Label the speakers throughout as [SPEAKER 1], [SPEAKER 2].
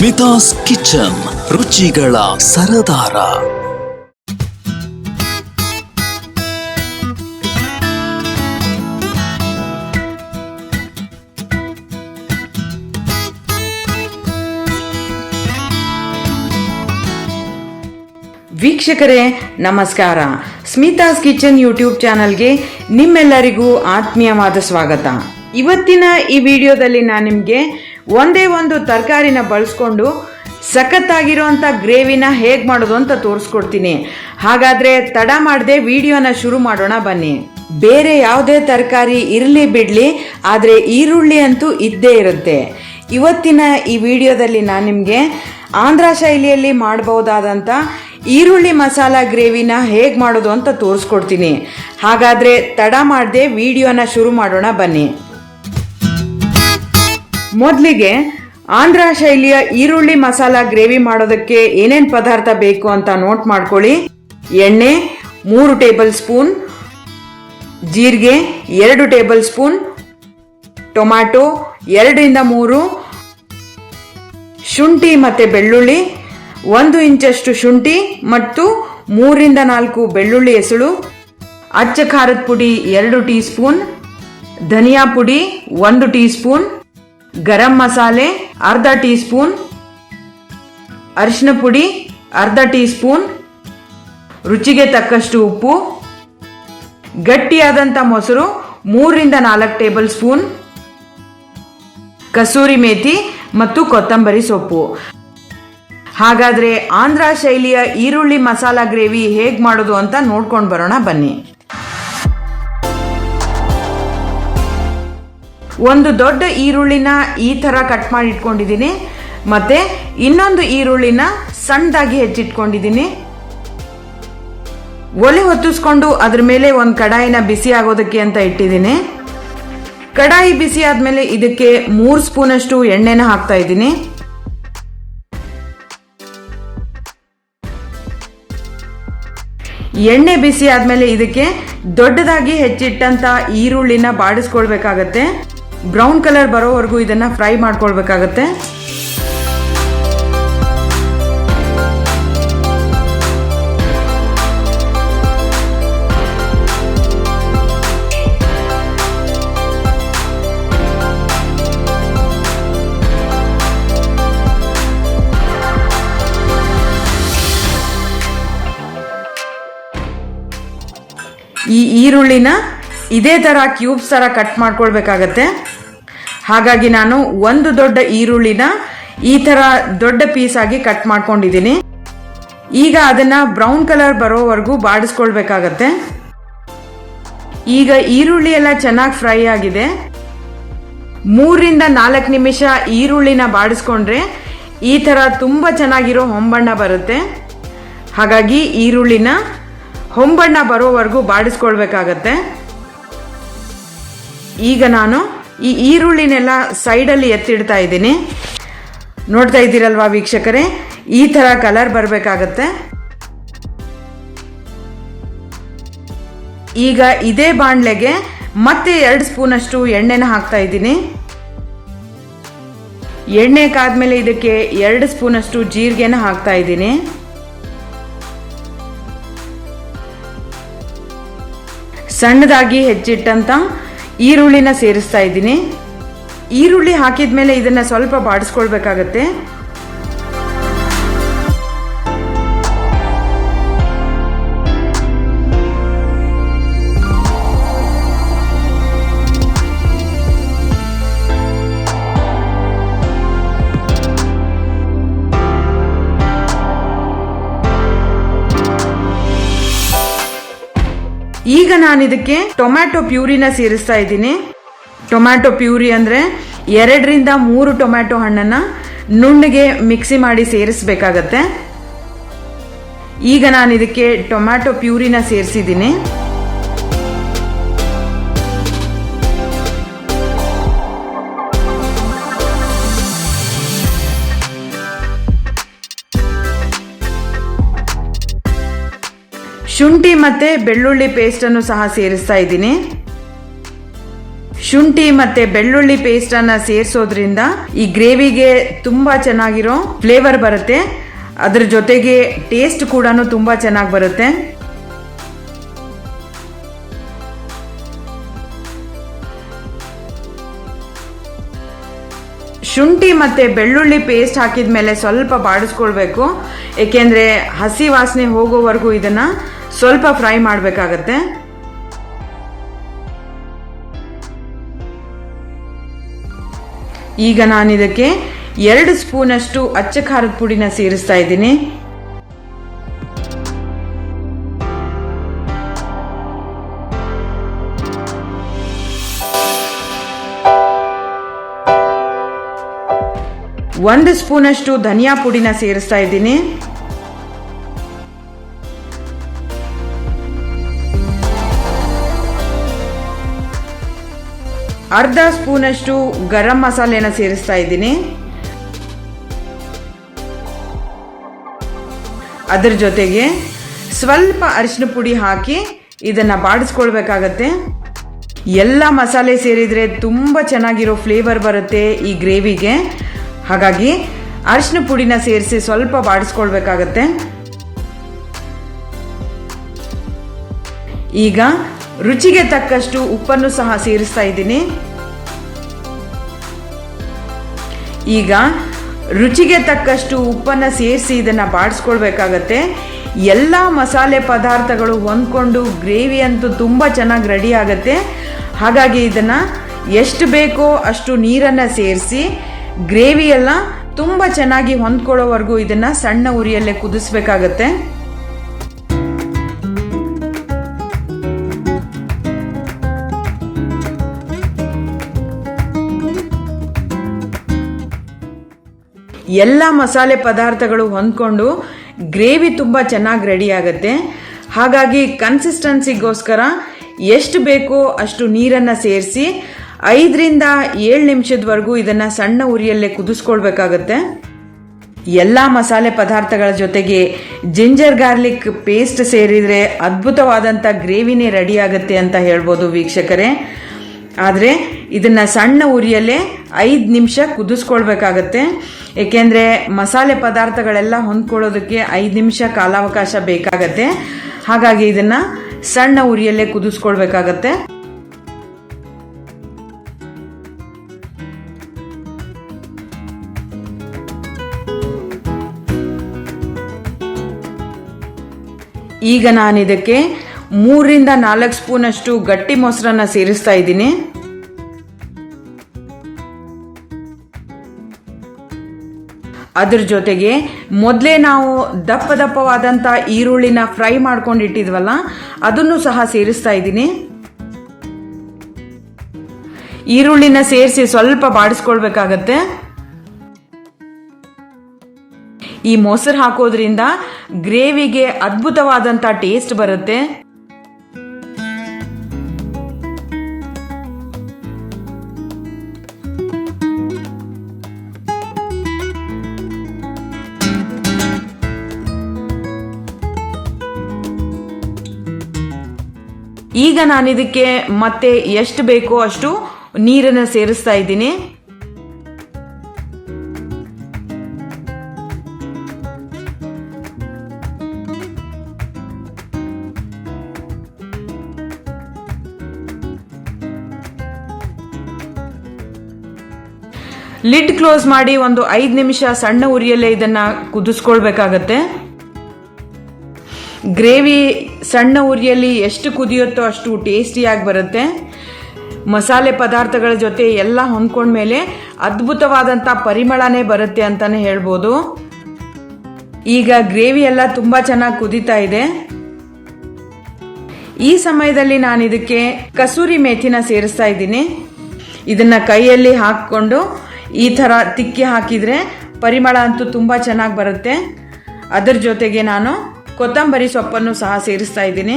[SPEAKER 1] Smitha's kitchen, ರುಚಿಗಳ ಸರದಾರ.
[SPEAKER 2] ವೀಕ್ಷಕರೇ ನಮಸ್ಕಾರ. Smitha's kitchen YouTube ಚಾನಲ್ಗೆ ನಿಮ್ಮೆಲ್ಲರಿಗೂ ಆತ್ಮೀಯವಾದ ಸ್ವಾಗತ. ಇವತ್ತಿನ ಈ ವಿಡಿಯೋದಲ್ಲಿ ನಾನು ನಿಮಗೆ ಒಂದೇ ಒಂದು ತರಕಾರಿನ ಬಳಸ್ಕೊಂಡು ಸಖತ್ತಾಗಿರೋಂಥ ಗ್ರೇವಿನ ಹೇಗೆ ಮಾಡೋದು ಅಂತ ತೋರಿಸ್ಕೊಡ್ತೀನಿ. ಹಾಗಾದರೆ ತಡ ಮಾಡದೆ ವಿಡಿಯೋನ ಶುರು ಮಾಡೋಣ ಬನ್ನಿ. ಬೇರೆ ಯಾವುದೇ ತರಕಾರಿ ಇರಲಿ ಬಿಡಲಿ, ಆದರೆ ಈರುಳ್ಳಿ ಅಂತೂ ಇದ್ದೇ ಇರುತ್ತೆ. ಇವತ್ತಿನ ಈ ವಿಡಿಯೋದಲ್ಲಿ ನಾನು ನಿಮಗೆ ಆಂಧ್ರ ಶೈಲಿಯಲ್ಲಿ ಮಾಡಬಹುದಾದಂಥ ಈರುಳ್ಳಿ ಮಸಾಲ ಗ್ರೇವಿನ ಹೇಗೆ ಮಾಡೋದು ಅಂತ ತೋರಿಸ್ಕೊಡ್ತೀನಿ. ಹಾಗಾದರೆ ತಡ ಮಾಡದೆ ವಿಡಿಯೋನ ಶುರು ಮಾಡೋಣ ಬನ್ನಿ. ಮೊದಲಿಗೆ ಆಂಧ್ರ ಶೈಲಿಯ ಈರುಳ್ಳಿ ಮಸಾಲ ಗ್ರೇವಿ ಮಾಡೋದಕ್ಕೆ ಏನೇನು ಪದಾರ್ಥ ಬೇಕು ಅಂತ ನೋಟ್ ಮಾಡ್ಕೊಳ್ಳಿ. ಎಣ್ಣೆ 3 ಟೇಬಲ್ ಸ್ಪೂನ್, ಜೀರಿಗೆ 2 ಟೇಬಲ್ ಸ್ಪೂನ್, ಟೊಮ್ಯಾಟೊ 2 ರಿಂದ 3, ಶುಂಠಿ ಮತ್ತು ಬೆಳ್ಳುಳ್ಳಿ 1 ಇಂಚಷ್ಟು ಶುಂಠಿ ಮತ್ತು 3 ರಿಂದ 4 ಬೆಳ್ಳುಳ್ಳಿ ಎಸಳು, ಅಚ್ಚ ಖಾರದ ಪುಡಿ 2 ಟೀ ಸ್ಪೂನ್, ಧನಿಯಾ ಪುಡಿ 1 ಟೀ ಸ್ಪೂನ್, ಗರಂ ಮಸಾಲೆ ಅರ್ಧ ಟೀ ಸ್ಪೂನ್, ಅರಿಶಿನ ಪುಡಿ ಅರ್ಧ ಟೀ ಸ್ಪೂನ್, ರುಚಿಗೆ ತಕ್ಕಷ್ಟು ಉಪ್ಪು, ಗಟ್ಟಿಯಾದಂಥ ಮೊಸರು 3 ರಿಂದ 4 ಟೇಬಲ್ ಸ್ಪೂನ್, ಕಸೂರಿ ಮೇಥಿ ಮತ್ತು ಕೊತ್ತಂಬರಿ ಸೊಪ್ಪು. ಹಾಗಾದರೆ ಆಂಧ್ರ ಶೈಲಿಯ ಈರುಳ್ಳಿ ಮಸಾಲ ಗ್ರೇವಿ ಹೇಗೆ ಮಾಡೋದು ಅಂತ ನೋಡ್ಕೊಂಡು ಬರೋಣ ಬನ್ನಿ. ಒಂದು ದೊಡ್ಡ ಈರುಳ್ಳಿನ ಈ ಥರ ಕಟ್ ಮಾಡಿ ಇಟ್ಕೊಂಡಿದ್ದೀನಿ. ಮತ್ತು ಇನ್ನೊಂದು ಈರುಳ್ಳಿನ ಸಣ್ಣದಾಗಿ ಹೆಚ್ಚಿಟ್ಕೊಂಡಿದ್ದೀನಿ. ಒಲೆ ಹೊತ್ತಿಸ್ಕೊಂಡು ಅದ್ರ ಮೇಲೆ ಒಂದು ಕಡಾಯಿನ ಬಿಸಿ ಆಗೋದಕ್ಕೆ ಅಂತ ಇಟ್ಟಿದ್ದೀನಿ. ಕಡಾಯಿ ಬಿಸಿ ಆದಮೇಲೆ ಇದಕ್ಕೆ 3 ಸ್ಪೂನಷ್ಟು ಎಣ್ಣೆನ ಹಾಕ್ತಾ ಇದ್ದೀನಿ. ಎಣ್ಣೆ ಬಿಸಿ ಆದಮೇಲೆ ಇದಕ್ಕೆ ದೊಡ್ಡದಾಗಿ ಹೆಚ್ಚಿಟ್ಟಂತ ಈರುಳ್ಳಿನ ಬಾಡಿಸ್ಕೊಳ್ಬೇಕಾಗತ್ತೆ. ಬ್ರೌನ್ ಕಲರ್ ಬರೋವರೆಗೂ ಇದನ್ನ ಫ್ರೈ ಮಾಡ್ಕೊಳ್ಬೇಕಾಗತ್ತೆ. ಈ ಈರುಳ್ಳಿನ ಇದೇ ಥರ ಕ್ಯೂಬ್ಸ್ ಥರ ಕಟ್ ಮಾಡ್ಕೊಳ್ಬೇಕಾಗತ್ತೆ. ಹಾಗಾಗಿ ನಾನು ಒಂದು ದೊಡ್ಡ ಈರುಳ್ಳಿನ ಈ ಥರ ದೊಡ್ಡ ಪೀಸ್ ಆಗಿ ಕಟ್ ಮಾಡ್ಕೊಂಡಿದ್ದೀನಿ. ಈಗ ಅದನ್ನ ಬ್ರೌನ್ ಕಲರ್ ಬರೋವರೆಗೂ ಬಾಡಿಸ್ಕೊಳ್ಬೇಕಾಗತ್ತೆ. ಈಗ ಈರುಳ್ಳಿ ಎಲ್ಲ ಚೆನ್ನಾಗಿ ಫ್ರೈ ಆಗಿದೆ. 3 ರಿಂದ 4 ನಿಮಿಷ ಈರುಳ್ಳಿನ ಬಾಡಿಸ್ಕೊಂಡ್ರೆ ಈ ಥರ ತುಂಬ ಚೆನ್ನಾಗಿರೋ ಹೊಂಬಣ್ಣ ಬರುತ್ತೆ. ಹಾಗಾಗಿ ಈರುಳ್ಳಿನ ಹೊಂಬಣ್ಣ ಬರೋವರೆಗೂ ಬಾಡಿಸ್ಕೊಳ್ಬೇಕಾಗತ್ತೆ. ಈಗ ನಾನು ಈ ಈರುಳ್ಳಿನೆಲ್ಲ ಸೈಡಲ್ಲಿ ಎತ್ತಿಡ್ತಾ ಇದ್ದೀನಿ. ನೋಡ್ತಾ ಇದ್ದೀರಲ್ವಾ ವೀಕ್ಷಕರೇ, ಈ ಥರ ಕಲರ್ ಬರಬೇಕಾಗತ್ತೆ. ಈಗ ಇದೇ ಬಾಣಲೆಗೆ ಮತ್ತೆ 2 ಸ್ಪೂನಷ್ಟು ಎಣ್ಣೆನ ಹಾಕ್ತಾ ಇದ್ದೀನಿ. ಎಣ್ಣೆ ಕಾದ್ಮೇಲೆ ಇದಕ್ಕೆ 2 ಸ್ಪೂನಷ್ಟು ಜೀರಿಗೆನ ಹಾಕ್ತಾ ಇದ್ದೀನಿ. ಸಣ್ಣದಾಗಿ ಹೆಚ್ಚಿಟ್ಟಂತ ಈರುಳ್ಳಿನ ಸೇರಿಸ್ತಾ ಇದ್ದೀನಿ. ಈರುಳ್ಳಿ ಹಾಕಿದ ಮೇಲೆ ಇದನ್ನ ಸ್ವಲ್ಪ ಬಾಡಿಸ್ಕೊಳ್ಬೇಕಾಗತ್ತೆ. ಈಗ ನಾನು ಇದಕ್ಕೆ ಟೊಮ್ಯಾಟೊ ಪ್ಯೂರಿನ ಸೇರಿಸ್ತಾ ಇದ್ದೀನಿ. ಟೊಮ್ಯಾಟೊ ಪ್ಯೂರಿ ಅಂದರೆ 2 ರಿಂದ 3 ಟೊಮ್ಯಾಟೊ ಹಣ್ಣನ್ನು ನುಣ್ಣಗೆ ಮಿಕ್ಸಿ ಮಾಡಿ ಸೇರಿಸಬೇಕಾಗತ್ತೆ. ಈಗ ನಾನು ಇದಕ್ಕೆ ಟೊಮ್ಯಾಟೊ ಪ್ಯೂರಿನ ಸೇರಿಸಿದ್ದೀನಿ. ಶುಂಠಿ ಮತ್ತು ಬೆಳ್ಳುಳ್ಳಿ ಪೇಸ್ಟನ್ನು ಸಹ ಸೇರಿಸ್ತಾ ಇದ್ದೀನಿ. ಶುಂಠಿ ಮತ್ತೆ ಬೆಳ್ಳುಳ್ಳಿ ಪೇಸ್ಟ್ ಅನ್ನ ಸೇರಿಸೋದ್ರಿಂದ ಈ ಗ್ರೇವಿಗೆ ತುಂಬಾ ಚೆನ್ನಾಗಿರೋ ಫ್ಲೇವರ್ ಬರುತ್ತೆ. ಅದ್ರ ಜೊತೆಗೆ ಟೇಸ್ಟ್ ಕೂಡ ತುಂಬಾ ಚೆನ್ನಾಗಿ ಬರುತ್ತೆ. ಶುಂಠಿ ಮತ್ತೆ ಬೆಳ್ಳುಳ್ಳಿ ಪೇಸ್ಟ್ ಹಾಕಿದ ಮೇಲೆ ಸ್ವಲ್ಪ ಬಾಡಿಸ್ಕೊಳ್ಬೇಕು, ಏಕೆಂದ್ರೆ ಹಸಿ ವಾಸನೆ ಹೋಗೋವರೆಗೂ ಇದನ್ನ ಸ್ವಲ್ಪ ಫ್ರೈ ಮಾಡಬೇಕಾಗತ್ತೆ. ಈಗ ನಾನು ಇದಕ್ಕೆ 2 ಸ್ಪೂನ್ ಅಷ್ಟು ಅಚ್ಚ ಖಾರದ ಪುಡಿನ ಸೇರಿಸ್ತಾ ಇದ್ದೀನಿ. ಒಂದು ಸ್ಪೂನ್ ಅಷ್ಟು ಧನಿಯಾ ಪುಡಿನ ಸೇರಿಸ್ತಾ ಇದ್ದೀನಿ. ಅರ್ಧ ಸ್ಪೂನ್ ಅಷ್ಟು ಗರಂ ಮಸಾಲೆನ ಸೇರಿಸ್ತಾ ಇದ್ದೀನಿ. ಅದರ ಜೊತೆಗೆ ಸ್ವಲ್ಪ ಅರಿಶಿನ ಪುಡಿ ಹಾಕಿ ಇದನ್ನ ಬಾಡಿಸ್ಕೊಳ್ಬೇಕಾಗತ್ತೆ. ಎಲ್ಲ ಮಸಾಲೆ ಸೇರಿದ್ರೆ ತುಂಬಾ ಚೆನ್ನಾಗಿರೋ ಫ್ಲೇವರ್ ಬರುತ್ತೆ ಈ ಗ್ರೇವಿಗೆ. ಹಾಗಾಗಿ ಅರಿಶಿನ ಪುಡಿನ ಸೇರಿಸಿ ಸ್ವಲ್ಪ ಬಾಡಿಸ್ಕೊಳ್ಬೇಕಾಗತ್ತೆ. ಈಗ ರುಚಿಗೆ ತಕ್ಕಷ್ಟು ಉಪ್ಪನ್ನು ಸಹ ಸೇರಿಸ್ತಾ ಇದ್ದೀನಿ. ಈಗ ರುಚಿಗೆ ತಕ್ಕಷ್ಟು ಉಪ್ಪನ್ನು ಸೇರಿಸಿ ಇದನ್ನ ಬಾಡಿಸ್ಕೊಳ್ಬೇಕಾಗತ್ತೆ. ಎಲ್ಲ ಮಸಾಲೆ ಪದಾರ್ಥಗಳು ಹೊಂದ್ಕೊಂಡು ಗ್ರೇವಿ ಅಂತೂ ತುಂಬಾ ಚೆನ್ನಾಗಿ ರೆಡಿ ಆಗುತ್ತೆ. ಹಾಗಾಗಿ ಇದನ್ನ ಎಷ್ಟು ಬೇಕೋ ಅಷ್ಟು ನೀರನ್ನ ಸೇರಿಸಿ ಗ್ರೇವಿ ಎಲ್ಲ ತುಂಬಾ ಚೆನ್ನಾಗಿ ಹೊಂದ್ಕೊಳ್ಳೋವರೆಗೂ ಇದನ್ನ ಸಣ್ಣ ಉರಿಯಲ್ಲೇ ಕುದಿಸ್ಬೇಕಾಗತ್ತೆ. ಎಲ್ಲ ಮಸಾಲೆ ಪದಾರ್ಥಗಳು ಹೊಂದ್ಕೊಂಡು ಗ್ರೇವಿ ತುಂಬಾ ಚೆನ್ನಾಗಿ ರೆಡಿ ಆಗುತ್ತೆ. ಹಾಗಾಗಿ ಕನ್ಸಿಸ್ಟೆನ್ಸಿಗೋಸ್ಕರ ಎಷ್ಟು ಬೇಕೋ ಅಷ್ಟು ನೀರನ್ನ ಸೇರಿಸಿ 5 ರಿಂದ 7 ನಿಮಿಷದವರೆಗೂ ಇದನ್ನ ಸಣ್ಣ ಉರಿಯಲ್ಲೇ ಕುದಿಸ್ಕೊಳ್ಬೇಕಾಗತ್ತೆ. ಎಲ್ಲ ಮಸಾಲೆ ಪದಾರ್ಥಗಳ ಜೊತೆಗೆ ಜಿಂಜರ್ ಗಾರ್ಲಿಕ್ ಪೇಸ್ಟ್ ಸೇರಿದ್ರೆ ಅದ್ಭುತವಾದಂಥ ಗ್ರೇವಿನೇ ರೆಡಿ ಆಗುತ್ತೆ ಅಂತ ಹೇಳ್ಬೋದು ವೀಕ್ಷಕರೇ. ಆದರೆ ಇದನ್ನ ಸಣ್ಣ ಉರಿಯಲ್ಲೇ 5 ನಿಮಿಷ ಕುದಿಸ್ಕೊಳ್ಬೇಕಾಗತ್ತೆ. ಏಕೆಂದರೆ ಮಸಾಲೆ ಪದಾರ್ಥಗಳೆಲ್ಲ ಹೊಂದ್ಕೊಳ್ಳೋದಕ್ಕೆ 5 ನಿಮಿಷ ಕಾಲಾವಕಾಶ ಬೇಕಾಗತ್ತೆ. ಹಾಗಾಗಿ ಇದನ್ನ ಸಣ್ಣ ಉರಿಯಲ್ಲೇ ಕುದಿಸ್ಕೊಳ್ಬೇಕಾಗತ್ತೆ. ಈಗ ನಾನು ಇದಕ್ಕೆ 3 ರಿಂದ 4 ಸ್ಪೂನ್ ಅಷ್ಟು ಗಟ್ಟಿ ಮೊಸರನ್ನ ಸೇರಿಸ್ತಾ ಇದ್ದೀನಿ. ಅದ್ರ ಜೊತೆಗೆ ಮೊದಲೇ ನಾವು ದಪ್ಪವಾದಂಥ ಈರುಳ್ಳಿನ ಫ್ರೈ ಮಾಡ್ಕೊಂಡಿಟ್ಟಿದ್ವಲ್ಲ ಅದನ್ನು ಸಹ ಸೇರಿಸ್ತಾ ಇದ್ದೀನಿ. ಈರುಳ್ಳಿನ ಸೇರಿಸಿ ಸ್ವಲ್ಪ ಬಾಡಿಸ್ಕೊಳ್ಬೇಕಾಗತ್ತೆ. ಈ ಮೊಸರು ಹಾಕೋದ್ರಿಂದ ಗ್ರೇವಿಗೆ ಅದ್ಭುತವಾದಂಥ ಟೇಸ್ಟ್ ಬರುತ್ತೆ. ಈಗ ನಾನು ಇದಕ್ಕೆ ಮತ್ತೆ ಎಷ್ಟು ಬೇಕೋ ಅಷ್ಟು ನೀರನ್ನು ಸೇರಿಸ್ತಾ ಇದ್ದೀನಿ. ಲಿಡ್ ಕ್ಲೋಸ್ ಮಾಡಿ ಒಂದು 5 ನಿಮಿಷ ಸಣ್ಣ ಉರಿಯಲ್ಲೇ ಇದನ್ನ ಕುದಿಸ್ಕೊಳ್ಬೇಕಾಗತ್ತೆ. ಗ್ರೇವಿ ಸಣ್ಣ ಉರಿಯಲ್ಲಿ ಎಷ್ಟು ಕುದಿಯುತ್ತೋ ಅಷ್ಟು ಟೇಸ್ಟಿಯಾಗಿ ಬರುತ್ತೆ. ಮಸಾಲೆ ಪದಾರ್ಥಗಳ ಜೊತೆ ಎಲ್ಲ ಹೊಂದ್ಕೊಂಡ್ಮೇಲೆ ಅದ್ಭುತವಾದಂಥ ಪರಿಮಳನೇ ಬರುತ್ತೆ ಅಂತಾನೆ ಹೇಳ್ಬೋದು. ಈಗ ಗ್ರೇವಿ ಎಲ್ಲ ತುಂಬಾ ಚೆನ್ನಾಗಿ ಕುದೀತಾ ಇದೆ. ಈ ಸಮಯದಲ್ಲಿ ನಾನು ಇದಕ್ಕೆ ಕಸೂರಿ ಮೇಥಿನ ಸೇರಿಸ್ತಾ ಇದ್ದೀನಿ. ಇದನ್ನ ಕೈಯಲ್ಲಿ ಹಾಕಿಕೊಂಡು ಈ ಥರ ತಿಕ್ಕಿ ಹಾಕಿದರೆ ಪರಿಮಳ ಅಂತೂ ತುಂಬ ಚೆನ್ನಾಗಿ ಬರುತ್ತೆ. ಅದರ ಜೊತೆಗೆ ನಾನು ಕೊತ್ತಂಬರಿ ಸೊಪ್ಪನ್ನು ಸಹ ಸೇರಿಸ್ತಾ ಇದ್ದೀನಿ.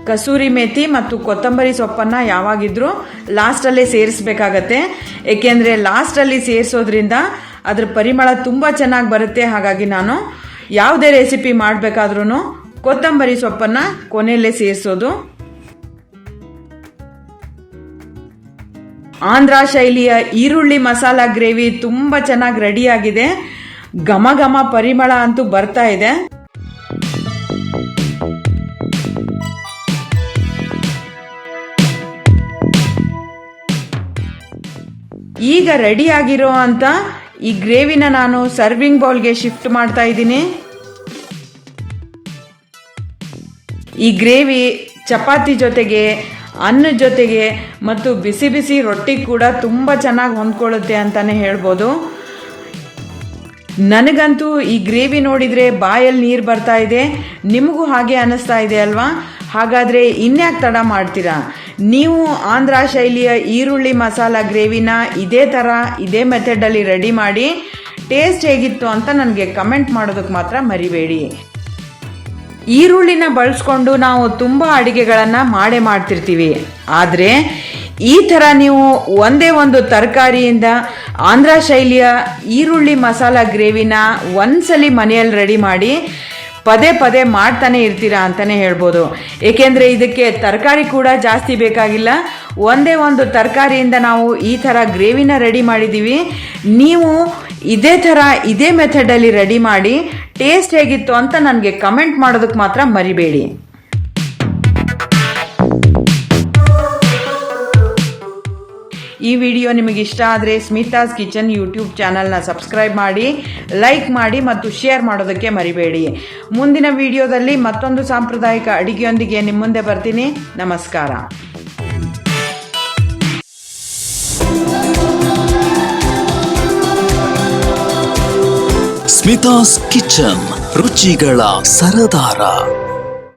[SPEAKER 2] ಕಸೂರಿ ಮೇಥಿ ಮತ್ತು ಕೊತ್ತಂಬರಿ ಸೊಪ್ಪನ್ನು ಯಾವಾಗಿದ್ರೂ ಲಾಸ್ಟಲ್ಲೇ ಸೇರಿಸಬೇಕಾಗತ್ತೆ. ಏಕೆಂದರೆ ಲಾಸ್ಟಲ್ಲಿ ಸೇರಿಸೋದ್ರಿಂದ ಅದರ ಪರಿಮಳ ತುಂಬ ಚೆನ್ನಾಗಿ ಬರುತ್ತೆ. ಹಾಗಾಗಿ ನಾನು ಯಾವುದೇ ರೆಸಿಪಿ ಮಾಡಬೇಕಾದ್ರೂ ಕೊತ್ತಂಬರಿ ಸೊಪ್ಪನ್ನು ಕೊನೆಯಲ್ಲೇ ಸೇರಿಸೋದು. ಆಂಧ್ರ ಶೈಲಿಯ ಈರುಳ್ಳಿ ಮಸಾಲ ಗ್ರೇವಿ ತುಂಬ ಚೆನ್ನಾಗಿ ರೆಡಿಯಾಗಿದೆ. ಘಮ ಘಮ ಪರಿಮಳ ಅಂತೂ ಬರ್ತಾ ಇದೆ. ಈಗ ರೆಡಿಯಾಗಿರೋ ಅಂತ ಈ ಗ್ರೇವಿನ ನಾನು ಸರ್ವಿಂಗ್ ಬೌಲ್ಗೆ ಶಿಫ್ಟ್ ಮಾಡ್ತಾ ಇದ್ದೀನಿ. ಈ ಗ್ರೇವಿ ಚಪಾತಿ ಜೊತೆಗೆ, ಅನ್ನದ ಜೊತೆಗೆ ಮತ್ತು ಬಿಸಿ ಬಿಸಿ ರೊಟ್ಟಿ ಕೂಡ ತುಂಬ ಚೆನ್ನಾಗಿ ಹೊಂದ್ಕೊಳ್ಳುತ್ತೆ ಅಂತಲೇ ಹೇಳ್ಬೋದು. ನನಗಂತೂ ಈ ಗ್ರೇವಿ ನೋಡಿದರೆ ಬಾಯಲ್ಲಿ ನೀರು ಬರ್ತಾ ಇದೆ. ನಿಮಗೂ ಹಾಗೆ ಅನ್ನಿಸ್ತಾ ಇದೆ ಅಲ್ವಾ? ಹಾಗಾದರೆ ಇನ್ಯಾಕೆ ತಡ ಮಾಡ್ತೀರಾ? ನೀವು ಆಂಧ್ರ ಶೈಲಿಯ ಈರುಳ್ಳಿ ಮಸಾಲ ಗ್ರೇವಿನ ಇದೇ ಮೆಥಡಲ್ಲಿ ರೆಡಿ ಮಾಡಿ ಟೇಸ್ಟ್ ಹೇಗಿತ್ತು ಅಂತ ನನಗೆ ಕಮೆಂಟ್ ಮಾಡೋದಕ್ಕೆ ಮಾತ್ರ ಮರಿಬೇಡಿ. ಈರುಳ್ಳಿನ ಬಳಸ್ಕೊಂಡು ನಾವು ತುಂಬ ಅಡುಗೆಗಳನ್ನು ಮಾಡ್ತಿರ್ತೀವಿ. ಆದರೆ ಈ ಥರ ನೀವು ಒಂದೇ ಒಂದು ತರಕಾರಿಯಿಂದ ಆಂಧ್ರ ಶೈಲಿಯ ಈರುಳ್ಳಿ ಮಸಾಲ ಗ್ರೇವಿನ ಒಂದ್ಸಲಿ ಮನೆಯಲ್ಲಿ ರೆಡಿ ಮಾಡಿ ಪದೇ ಪದೇ ಮಾಡ್ತಾನೆ ಇರ್ತೀರಾ ಅಂತಲೇ ಹೇಳ್ಬೋದು. ಏಕೆಂದರೆ ಇದಕ್ಕೆ ತರಕಾರಿ ಕೂಡ ಜಾಸ್ತಿ ಬೇಕಾಗಿಲ್ಲ. ಒಂದೇ ಒಂದು ತರಕಾರಿಯಿಂದ ನಾವು ಈ ಥರ ಗ್ರೇವಿನ ರೆಡಿ ಮಾಡಿದ್ದೀವಿ. ನೀವು ಇದೇ ಮೆಥಡಲ್ಲಿ ರೆಡಿ ಮಾಡಿ ಟೇಸ್ಟ್ ಹೇಗಿತ್ತು ಅಂತ ನನಗೆ ಕಮೆಂಟ್ ಮಾಡೋದಕ್ಕೆ ಮಾತ್ರ ಮರಿಬೇಡಿ. ಈ ವಿಡಿಯೋ ನಿಮಗೆ ಇಷ್ಟ ಆದರೆ ಸ್ಮಿತಾಸ್ ಕಿಚನ್ ಯೂಟ್ಯೂಬ್ ಚಾನಲ್ನ ಸಬ್ಸ್ಕ್ರೈಬ್ ಮಾಡಿ, ಲೈಕ್ ಮಾಡಿ ಮತ್ತು ಶೇರ್ ಮಾಡೋದಕ್ಕೆ ಮರಿಬೇಡಿ. ಮುಂದಿನ ವಿಡಿಯೋದಲ್ಲಿ ಮತ್ತೊಂದು ಸಾಂಪ್ರದಾಯಿಕ ಅಡಿಗೆಯೊಂದಿಗೆ ನಿಮ್ಮ ಮುಂದೆ ಬರ್ತೀನಿ. ನಮಸ್ಕಾರ.
[SPEAKER 1] ಸ್ಮಿತಾಸ್ ಕಿಚನ್, ರುಚಿಗಳ ಸರದಾರ.